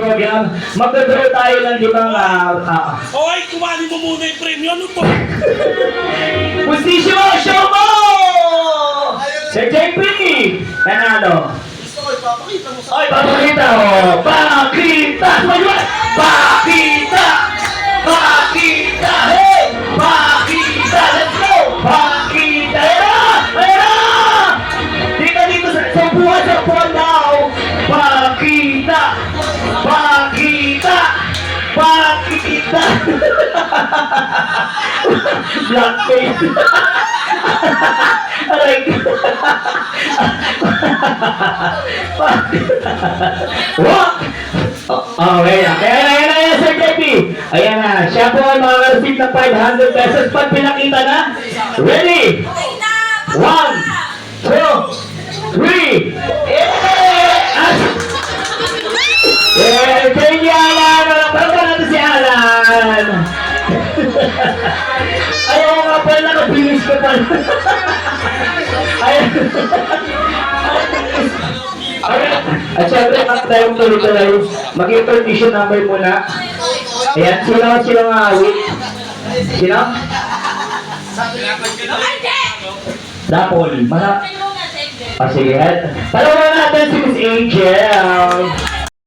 program. Magdodoro tayo ng limang... Hoy, kumali mo muna yung premyo. Ano to? Pustisyo! Show mo! Sir JP! Nanalo. Gusto ko ipapakita mo sa... Oy, papakita mo! Pakita! Pakita! Pakita! Hey! Pakita! Let's go! Pakita! Ayan na! Ayan na! Dito sa buwan now! Pakita! Pakita! Pakita! Blackface! Aray ko! What? Ayan na, Sir JP. Ayan na. Siya po ay makaka-receive ng 500 pesos pag pinakita na. Ready? 1, 2, 3. Thank you, Alan. Palakpan natin si Alan. Ayaw nga pala, nakabilis ko pala. Ayan. At syempre, tayong tuloy-tuloy. Mag-intermission number muna. Ayan, sino nga awit? Sino? Dapol. Sige, palawanan natin si Miss Angel.